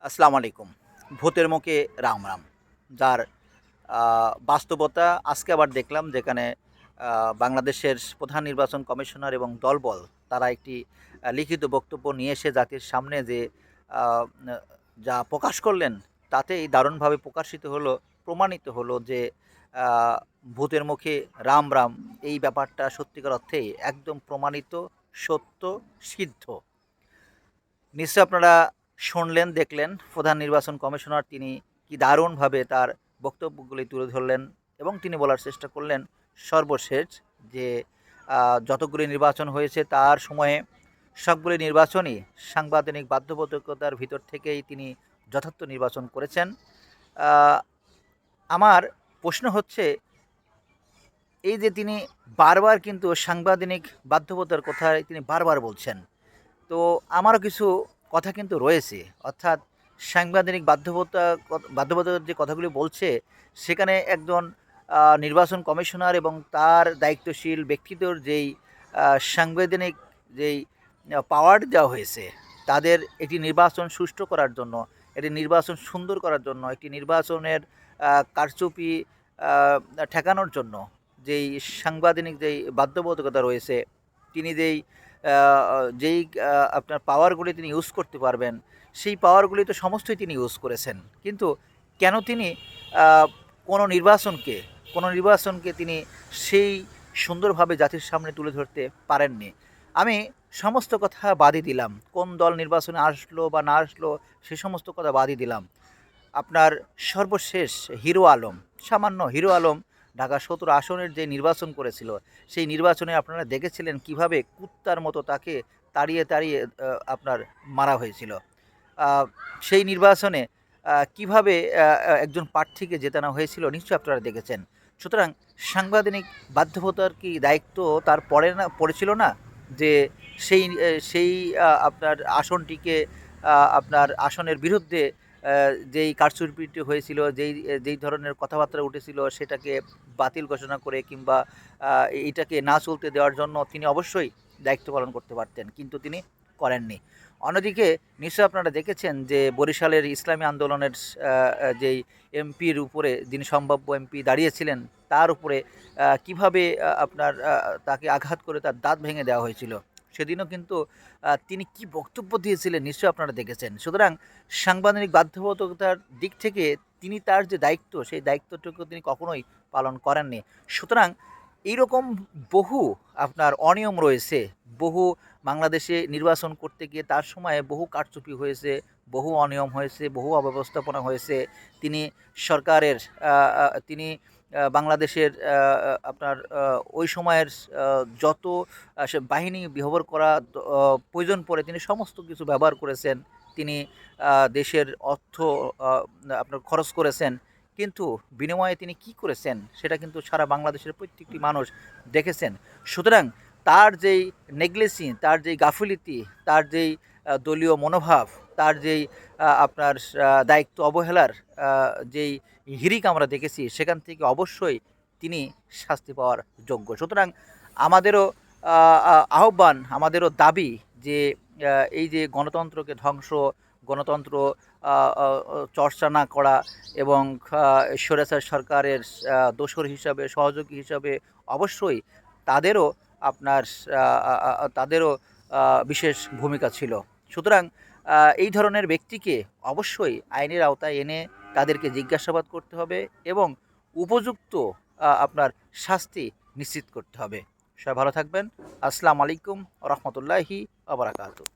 আসসালামু আলাইকুম। ভূতের মুখে রাম রাম। যার বাস্তবতা আজকে আবার দেখলাম যেখানে বাংলাদেশের প্রধান নির্বাচন কমিশনার এবং দলবল তারা একটি লিখিত বক্তব্য নিয়ে এসে জাতির সামনে যে আ না যা প্রকাশ করলেন তাতেই দারুণভাবে প্রকাশিত হলো, প্রমাণিত হলো যে আ ভূতের মুখে রাম রাম এই ব্যাপারটা সত্যিকার অর্থেই একদম প্রমাণিত, সত্য, সিদ্ধ। নিশ্চয়ই আপনারা শুনলেন, দেখলেন প্রধান নির্বাচন কমিশনার তিনি কি দারুণভাবে তার বক্তব্যগুলি তুলে ধরলেন এবং তিনি বলার চেষ্টা করলেন সর্বশেষ যে যতগুলি নির্বাচন হয়েছে তার সময়ে সবগুলি নির্বাচনই সাংবিধানিক বাধ্যবাধকতার ভিতর থেকেই তিনি যথার্থ নির্বাচন করেছেন। আ আমার প্রশ্ন হচ্ছে এই যে তিনি বারবার কিন্তু সাংবিধানিক বাধ্যবাধকতার কথাই তিনি বারবার বলছেন। তো আমারও কিছু কথা কিন্তু রয়েছে। অর্থাৎ সাংবিধানিক বাধ্যবাধকতার যে কথাগুলি বলছে, সেখানে একজন নির্বাচন কমিশনার এবং তার দায়িত্বশীল ব্যক্তিত্বর যেই আ সাংবিধানিক যেই পাওয়ার দেওয়া হয়েছে, তাদের একটি নির্বাচন সুষ্ঠু করার জন্য, একটি নির্বাচন সুন্দর করার জন্য, একটি নির্বাচনের কারচুপি আ ঠেকানোর জন্য যেই সাংবিধানিক যেই বাধ্যবাধকতা রয়েছে, তিনি আ যেই আপনার পাওয়ারগুলি তিনি ইউজ করতে পারবেন, সেই পাওয়ারগুলি তো সমস্তই তিনি ইউজ করেছেন। কিন্তু কেন তিনি আ কোনো নির্বাচনকে কোনো নির্বাচনকে তিনি সেই সুন্দরভাবে জাতির সামনে তুলে ধরতে পারেননি? আমি সমস্ত কথা বাদই দিলাম। কোন দল নির্বাচনে আসলো বা না আসলো সে সমস্ত কথা বাদই দিলাম। আপনার সর্বশেষ হিরো আলম, সামান্য হিরো আলম ঢাকা ১৭ আসনের যে নির্বাচন করেছিল, সেই নির্বাচনে আপনারা দেখেছিলেন কিভাবে কুত্তার মতো তাকে তাড়িয়ে, তাড়িয়ে আপনার মারা হয়েছিল। আ সেই নির্বাচনে কিভাবে একজন প্রার্থীকে জেতানো হয়েছিল নিশ্চয়ই আপনারা দেখেছেন। সুতরাং সাংবিধানিক বাধ্যবতার কি দায়িত্ব তার পড়েছিল না? যে সেই আপনার আসনটিকে আপনার আসনের বিরুদ্ধে যেই কারচুপিটি হয়েছিল, যেই ধরনের কথাবার্তা উঠেছিল সেটাকে বাতিল ঘোষণা করে কিংবা আ এইটাকে না চলতে দেওয়ার জন্য তিনি অবশ্যই দায়িত্ব পালন করতে পারতেন। কিন্তু তিনি করেননি। অন্যদিকে নিশ্চয়ই আপনারা দেখেছেন যে বরিশালের ইসলামী আন্দোলনের যেই এমপির উপরে যিনি সম্ভাব্য এমপি দাঁড়িয়েছিলেন, তার উপরে কিভাবে আপনার তাকে আঘাত করে তার দাঁত ভেঙে দেওয়া হয়েছিল। সেদিনও কিন্তু তিনি কি বক্তব্য দিয়েছিলেন নিশ্চয়ই আপনারা দেখেছেন। সুতরাং সাংবিধানিক বাধ্যবাধকতার দিক থেকে তিনি তার যে দায়িত্ব, সেই দায়িত্বটুকু তিনি কখনোই পালন করেননি। সুতরাং এইরকম বহু আপনার অনিয়ম রয়েছে, বহু বাংলাদেশে নির্বাচন করতে গিয়ে তার সময়ে বহু কারচুপি হয়েছে, বহু অনিয়ম হয়েছে, বহু অব্যবস্থাপনা হয়েছে। তিনি সরকারের আ আ তিনি বাংলাদেশের আপনার ওই সময়ের আ যত সে বাহিনী ব্যবহার করা প্রয়োজন পড়ে তিনি সমস্ত কিছু ব্যবহার করেছেন। তিনি দেশের অর্থ আ আপনার খরচ করেছেন। কিন্তু বিনিময়ে তিনি কি করেছেন সেটা কিন্তু সারা বাংলাদেশের প্রত্যেকটি মানুষ দেখেছেন। সুতরাং তার যেই নেগলেসি, তার যেই গাফিলতি, তার যেই দলীয় মনোভাব, তার যেই আপনার দায়িত্ব অবহেলার আ যেই হিড়িক আমরা দেখেছি সেখান থেকে অবশ্যই তিনি শাস্তি পাওয়ার যোগ্য। সুতরাং আমাদেরও আ আ আহ্বান, আমাদেরও দাবি যে এই যে গণতন্ত্রকে ধ্বংস, গণতন্ত্র আ আ চর্চা না করা এবং স্বৈরাচার সরকারের দোসর হিসাবে, সহযোগী হিসাবে অবশ্যই তাদেরও আপনার আ আ আ তাদেরও বিশেষ ভূমিকা ছিল। সুতরাং এই ধরনের ব্যক্তিকে অবশ্যই আইনের আওতায় এনে তাদেরকে জিজ্ঞাসাবাদ করতে হবে এবং উপযুক্ত আপনার শাস্তি নিশ্চিত করতে হবে। সবাই ভালো থাকবেন। আসসালামু আলাইকুম ওয়া রাহমাতুল্লাহি ওয়া বারাকাতুহু।